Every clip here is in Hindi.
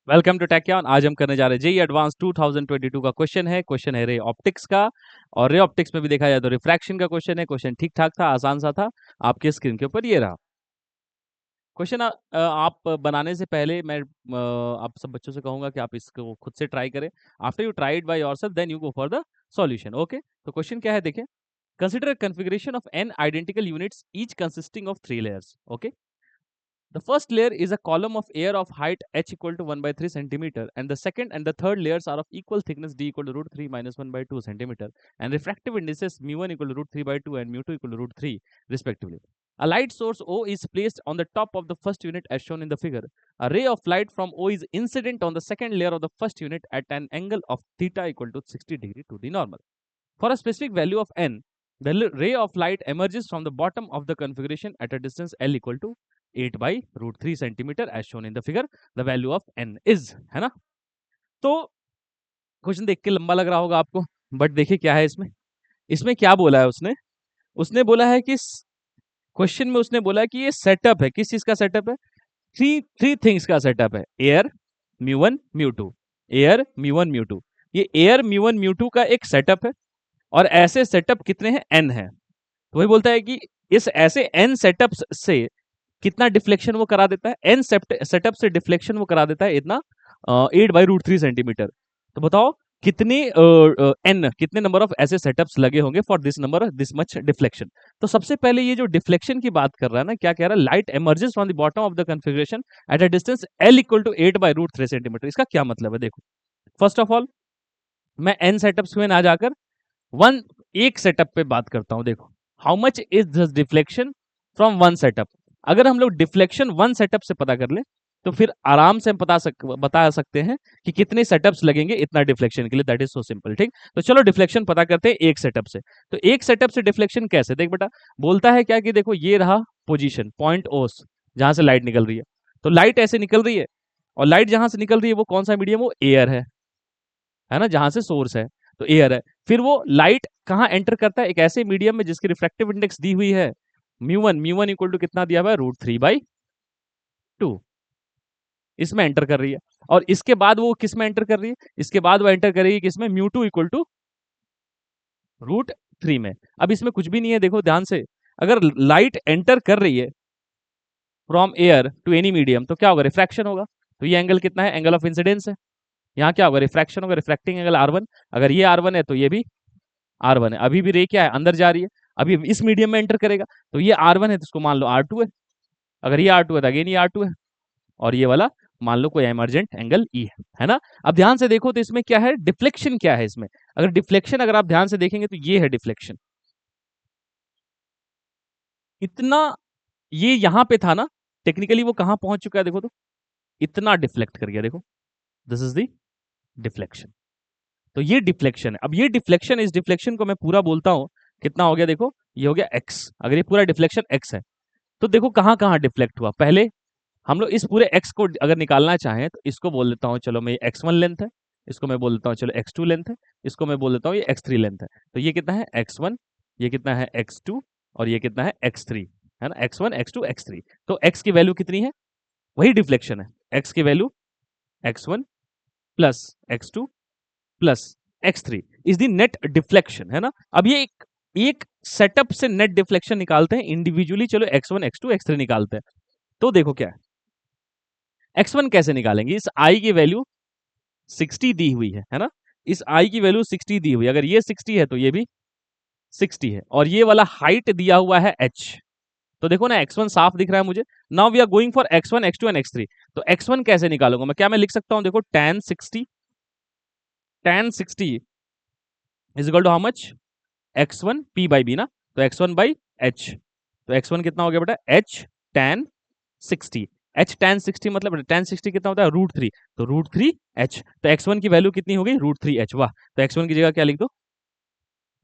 Welcome to टेक्यान। आज हम करने जा रहे हैं जेई एडवांस 2022 का क्वेश्चन है रे ऑप्टिक्स का। और रे ऑप्टिक्स में भी देखा जाए तो रिफ्रैक्शन का क्वेश्चन है। क्वेश्चन ठीक ठाक था, आसान सा था। आपके स्क्रीन के ऊपर ये रहा क्वेश्चन। आप बनाने से पहले मैं आप सब बच्चों से कहूंगा कि आप इसको खुद से ट्राई करें। After you try it by yourself then you go for the solution. Okay, तो क्वेश्चन क्या है देखें। Consider configuration of n identical units each consisting of 3 layers. Okay, the first layer is a column of air of height h equal to 1 by 3 centimeter, and the second and the third layers are of equal thickness d equal to root 3 minus 1 by 2 centimeter, and refractive indices mu1 equal to root 3 by 2 and mu2 equal to root 3 respectively. A light source O is placed on the top of the first unit as shown in the figure. A ray of light from O is incident on the second layer of the first unit at an angle of theta equal to 60 degree to the normal. For a specific value of n, the ray of light emerges from the bottom of the configuration at a distance L equal to 8 by root 3 centimeter as shown in the figure. The value of n is, है ना। तो क्वेश्चन देख के लंबा लग रहा होगा आपको, बट देखिए क्या है इसमें। इसमें क्या बोला है उसने। उसने बोला है कि क्वेश्चन में उसने बोला है कि ये सेटअप है। किस चीज का सेटअप है? थ्री थ्री थिंग्स का सेटअप है। एयर, म्यू1, म्यू2। एयर, म्यू1, म्यू2। ये एयर, म्यू1, म्यू2 का एक सेटअप है। और ऐसे सेटअप कितने हैं? एन है। तो वही बोलता है कि इस ऐसे एन सेटअप से कितना डिफ्लेक्शन वो करा देता है। एन सेटअप से डिफ्लेक्शन वो करा देता है इतना 8/√3 सेंटीमीटर। तो बताओ कितने एन कितने नंबर ऑफ ऐसे सेटअप्स लगे होंगे for this number this much deflection. तो सबसे पहले ये जो डिफ्लेक्शन की बात कर रहा है ना, क्या कह रहा है? Light emerges from the bottom of the configuration at a distance L equal to 8/√3 centimetre. इसका क्या मतलब है? देखो, फर्स्ट ऑफ ऑल मैं एन सेटअप्स में ना जाकर वन एक सेटअप पे बात करता हूं। देखो, how much is this deflection from one setup. अगर हम लोग डिफ्लेक्शन वन सेटअप से पता कर ले तो फिर आराम से हम बता सकते हैं कि कितने सेटअप्स लगेंगे इतना डिफ्लेक्शन के लिए। That is so simple. ठीक, तो चलो डिफ्लेक्शन पता करते हैं एक सेटअप से। तो एक सेटअप से डिफ्लेक्शन कैसे? देख बेटा, बोलता है क्या कि देखो ये रहा पोजीशन पॉइंट ओस जहां से लाइट निकल रही है। तो लाइट ऐसे निकल रही है, और लाइट जहां से निकल रही है वो कौन सा मीडियम? वो एयर है ना, जहां से सोर्स है तो एयर है। फिर वो लाइट कहाँ एंटर करता है? एक ऐसे मीडियम में जिसकी रिफ्रैक्टिव इंडेक्स दी हुई है म्यू वन इक्वल टू कितना दिया हुआ है? √3/2। इसमें एंटर कर रही है। और इसके बाद वो किस में एंटर कर रही है? इसके बाद वो एंटर करेगी किसमें? म्यू2 इक्वल टू √3 में। अब इसमें कुछ भी नहीं है, देखो ध्यान से। अगर लाइट एंटर कर रही है from air to any medium तो क्या होगा? रिफ्रैक्शन होगा। तो ये एंगल कितना है? एंगल ऑफ इंसिडेंस है। यहाँ क्या होगा? रिफ्रैक्शन होगा, रिफ्रैक्टिंग एंगल R1। अगर ये R1 है तो ये भी R1 है। अभी भी रे क्या है? अंदर जा रही है, अभी इस मीडियम में एंटर करेगा। तो ये R1 है तो इसको मान लो R2 है। अगर ये R2 है तो अगेन ये R2 है। और ये वाला मान लो कोई इमरजेंट एंगल E है ना। अब ध्यान से देखो तो इसमें क्या है? डिफ्लेक्शन क्या है इसमें? अगर डिफ्लेक्शन अगर आप ध्यान से देखेंगे तो ये है डिफ्लेक्शन। इतना ये यहां पे था ना, टेक्निकली वो कहां पहुंच चुका है? देखो तो इतना डिफ्लेक्ट कर गया। देखो, दिस इज द डिफ्लेक्शन। तो ये डिफ्लेक्शन है। अब ये डिफ्लेक्शन, इस डिफ्लेक्शन को मैं पूरा बोलता हूं कितना हो गया? देखो, ये हो गया x। अगर ये पूरा डिफ्लेक्शन x है तो देखो कहां कहां डिफ्लेक्ट हुआ। पहले हम लोग इस पूरे x को अगर निकालना चाहें तो इसको बोल देता हूं, चलो मैं x1 लेंथ है। इसको मैं बोल देता हूं चलो x2 लेंथ है। इसको मैं बोल देता हूं ये x3 लेंथ है। तो ये कितना है? x1। ये कितना है? x2। और ये कितना है? x3। है ना, x1 x2 x3। तो x की वैल्यू कितनी है? वही डिफ्लेक्शन है। x की value x1 plus x2 plus x3 is the net deflection, है ना। अब ये एक सेटअप से नेट डिफ्लेक्शन निकालते हैं इंडिविजुअली। चलो x1 x2 x3 निकालते हैं। तो देखो क्या है, x1 कैसे निकालेंगे? इस i की वैल्यू 60 दी हुई है ना। इस i की वैल्यू 60 दी हुई है। अगर ये 60 है तो ये भी 60 है। और ये वाला हाइट दिया हुआ है h। तो देखो ना, x1 साफ दिख रहा है मुझे। Now we are going for x1 x2 and x3। तो x1 कैसे निकालूंगा मैं? क्या मैं लिख सकता हूं? देखो, tan 60 is equal to how much? x1 p by B ना। तो x1 बाई h। तो x1 कितना हो गया बेटा? h tan 60। h tan 60 मतलब tan 60 कितना होता है? √3। तो √3h। तो x1 की वैल्यू कितनी हो गई? √3h। वाह, तो x1 की जगह क्या लिख दो?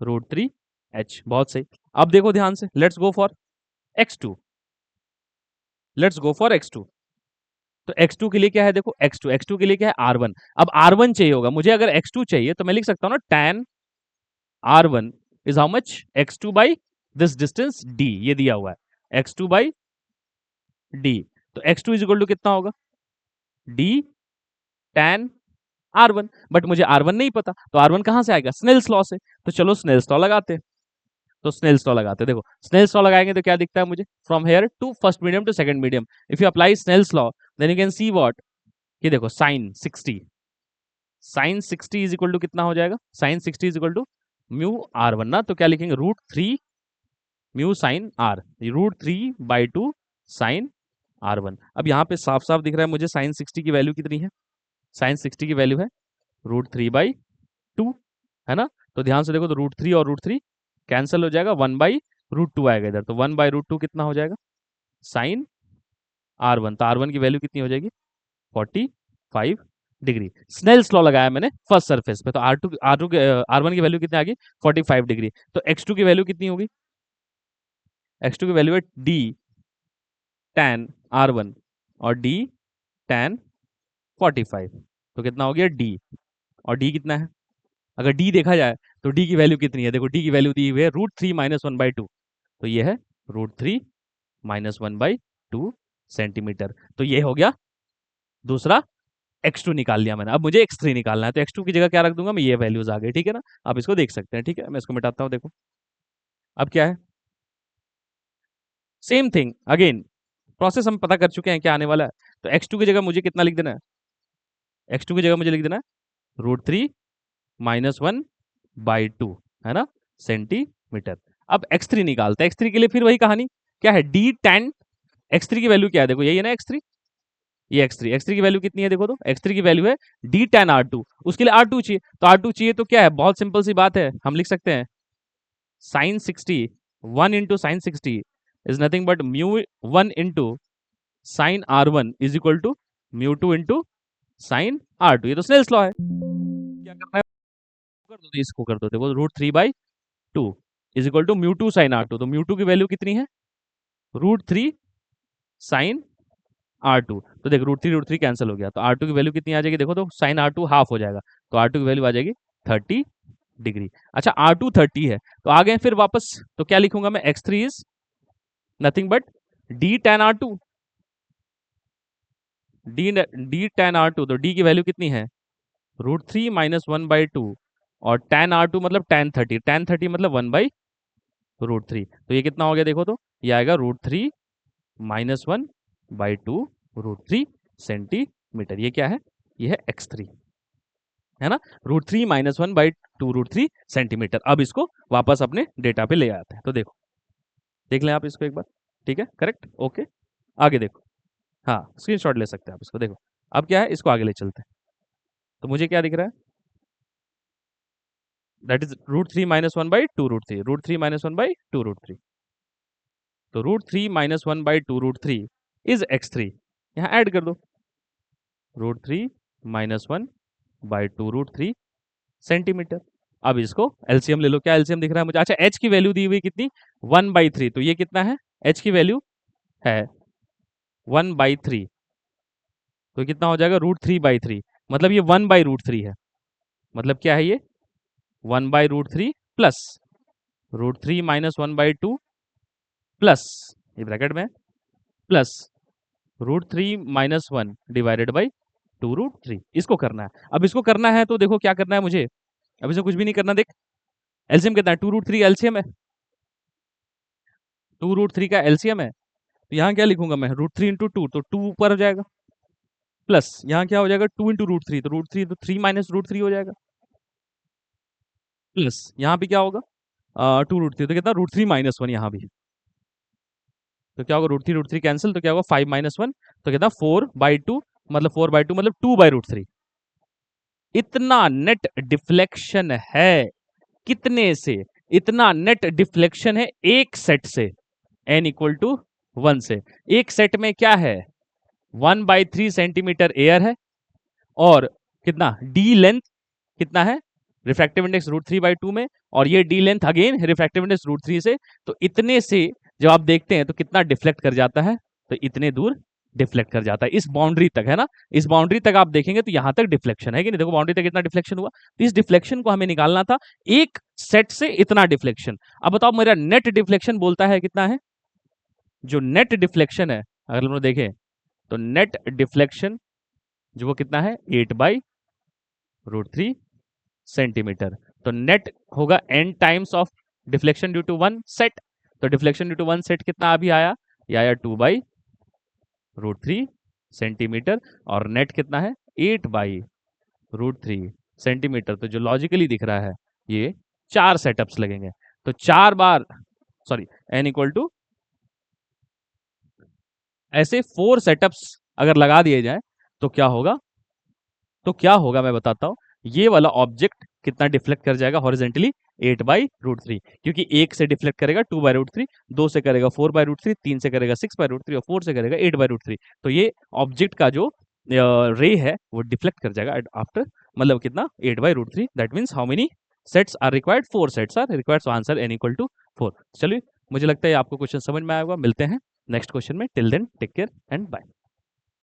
√3h। बहुत सही। अब देखो ध्यान से, let's go for x2। Let's go for x2। तो x2 के लिए क्या है? देखो, x2 के लिए क्या है? R1। अब R1 चाहिए होगा मुझे। अगर x2 चाहिए तो मैं लिख सकता हूँ ना, tan R1 is how much? x2 by this distance d। ये दिया हुआ है x2 बाई d। तो x2 इज इक्वल टू कितना होगा? d tan R1, बट मुझे R1 नहीं पता, तो R1 कहां से आएगा? स्नेल्स लॉ से। तो चलो स्नेल्स लॉ लगाते हैं। तो स्नेल्स लॉ लगाते हैं। देखो स्नेल्स लॉ लगाएंगे तो क्या दिखता है मुझे? From here to first medium to second medium, if you apply Snell's law then you can see what, कि देखो sine 60, sine 60 is equal to कितना हो जाएगा? Sine 60 is equal to mu R1 ना, तो क्या लिखेंगे? √3 mu sign R, √3/2 sign R1। अब यहाँ पे साफ साफ दिख रहा है मुझे साइन 60 की वैल्यू कितनी है? साइन 60 की वैल्यू है √3/2, है ना? तो ध्यान से देखो, तो √3 और √3 कैंसिल हो जाएगा, 1/√2 आएगा इधर, तो 1/√2 कितना हो जाएगा? Sign R1। तो R1 की वैल्यू कितनी हो जाएगी? 45 डिग्री। स्नेल्स लॉ लगाया मैंने फर्स्ट सरफेस पे, तो R1 की वैल्यू कितनी आ गई? 45 डिग्री। तो x2 की वैल्यू कितनी होगी? x2 की वैल्यू है d tan R1 और d tan 45, तो कितना हो गया? d, और d कितना है? अगर d देखा जाए तो d की वैल्यू कितनी है? देखो d की वैल्यू दी हुई है √3 - 1/2, तो ये है √3 - 1/2 सेंटीमीटर। तो ये हो गया दूसरा, x2 निकाल लिया मैंने। अब मुझे x3 निकालना है, तो x2 की जगह क्या रख दूंगा मैं? ये वैल्यूज आ गई, ठीक है ना? आप इसको देख सकते हैं, ठीक है? मैं इसको मिटाता हूँ, देखो अब क्या है, सेम थिंग अगेन, प्रोसेस हम पता कर चुके हैं क्या आने वाला है। तो x2 की जगह मुझे कितना लिख देना है? x2 की जगह मुझे लिख देना है √3 - 1/2, है ना, सेंटीमीटर। अब x3 निकालते हैं। x3 के लिए फिर वही कहानी, क्या है? d tan, x3 की वैल्यू क्या है? देखो यही है ना x3, ये x3 की वैल्यू कितनी है? देखो तो x3 की वैल्यू है d tan R2, उसके लिए R2 चाहिए, तो R2 चाहिए तो क्या है? बहुत सिंपल सी बात है, हम लिख सकते हैं sine 60, 1 into sine 60 is nothing but mu 1 into sine R1 is equal to mu 2 into sine R2। ये तो स्नेल्स लॉ है। क्या करना है? कर दो, तो इसको कर दो, देखो √3/2 is equal to mu 2 sine R2, तो म्यू 2 की वैल्यू कितनी है? √3 साइन R2। तो देख √3 कैंसिल हो गया, तो R2 की वैल्यू कितनी आ जाएगी? देखो तो साइन R2 हाफ हो जाएगा, तो R2 की वैल्यू आ जाएगी 30 डिग्री। अच्छा R2 30 है, तो आ गए फिर वापस, तो क्या लिखूंगा मैं? x3 is nothing but d tan R2, d tan R2, तो d की वैल्यू कितनी है? √3 - 1/2, और tan R2 मतलब tan 30 मतलब 1/√3, तो ये कितना हो गया? देखो तो ये आएगा √3 - 1/2 √3 सेंटीमीटर। ये क्या है? ये है x3, है ना, √3 - 1/2 √3 सेंटीमीटर। अब इसको वापस अपने डेटा पे ले आते हैं, तो देखो देख लें आप इसको एक बार, ठीक है, करेक्ट, ओके। आगे देखो, हाँ स्क्रीनशॉट ले सकते हैं आप इसको, देखो अब क्या है, इसको आगे ले चलते हैं। तो मुझे क्या दिख रहा है? दैट इज √3 - 1/2 √3, √3 - 1/2 √3, तो √3 - 1/2 √3 इज x3, यहाँ ऐड कर दो, √3 - 1/2 √3 सेंटीमीटर। अब इसको एलसीएम ले लो, क्या एलसीएम दिख रहा है मुझे? अच्छा h की वैल्यू दी हुई कितनी? 1/3, तो ये कितना है? h की वैल्यू है 1/3, तो कितना हो जाएगा? √3/3, मतलब ये 1/√3 है, मतलब क्या है ये? 1/√3 प्लस √3 - 1/2 प्लस, ये ब्रैकेट में प्लस √3 - 1 डिवाइडेड बाई 2√3, इसको करना है। अब इसको करना है तो देखो क्या करना है मुझे, अब इसमें कुछ भी नहीं करना, देख एलसीएम कितना है? 2√3 एलसीएम है, 2√3 का एलसीएम है, तो यहाँ क्या लिखूंगा मैं? √3 इंटू 2, तो 2 ऊपर हो जाएगा, प्लस यहाँ क्या हो जाएगा? 2 इंटू √3, तो √3 तो 3 - √3 हो जाएगा, प्लस यहाँ पे क्या होगा? 2√3, तो कितना? √3 - 1 यहाँ भी, तो क्या होगा? √3 कैंसिल, तो क्या होगा? 5 - 1, तो कितना? 4/2, मतलब 4/2 मतलब 2/√3। इतना नेट डिफ्लेक्शन है, कितने से? इतना नेट डिफ्लेक्शन है एक सेट से, n इक्वल टू 1 से। एक सेट में क्या है? 1/3 सेंटीमीटर एयर है, और कितना d लेंथ कितना है? रिफ्रैक्टिव इंडेक्स √3/2 में, और ये d length again refractive index √3 से, तो इतने से जब आप देखते हैं तो कितना डिफ्लेक्ट कर जाता है? तो इतने दूर डिफ्लेक्ट कर जाता है, इस बाउंड्री तक, है ना, इस बाउंड्री तक आप देखेंगे तो यहां तक डिफ्लेक्शन है कि नहीं? देखो बाउंड्री तक कितना डिफ्लेक्शन हुआ, तो इस डिफ्लेक्शन को हमें निकालना था, एक सेट से इतना डिफ्लेक्शन। अब बताओ मेरा नेट डिफ्लेक्शन बोलता है कितना है? जो नेट डिफ्लेक्शन है, अगर हम लोग देखें तो नेट डिफ्लेक्शन जो वो कितना है 8/√3 सेंटीमीटर। तो नेट होगा n times of deflection due to one set. तो deflection due to one set कितना अभी आया, ये आया 2/√3 सेंटीमीटर, और नेट कितना है 8/√3 सेंटीमीटर। तो जो लॉजिकली दिख रहा है ये 4 सेटअप्स लगेंगे। तो 4 बार सॉरी n इक्वल टू ऐसे 4 सेटअप्स अगर लगा दिए जाए तो क्या होगा, मैं बताता हूं। ये वाला ऑब्जेक्ट कितना डिफ्लेक्ट कर जाएगा हॉरिजेंटली 8/√3, क्योंकि एक से डिफ्लेक्ट करेगा 2/√3, 2 से करेगा 4/√3, 3 से करेगा 6/√3 और 4 से करेगा 8/√3। तो ये ऑब्जेक्ट का जो रे है वो डिफ्लेक्ट कर जाएगा आफ्टर, मतलब कितना 8/√3। That means how many sets are required, 4 sets are required, so answer n equal to 4। चलिए, मुझे लगता है आपको क्वेश्चन समझ में आएगा। मिलते हैं नेक्स्ट क्वेश्चन में। Till then take care and bye.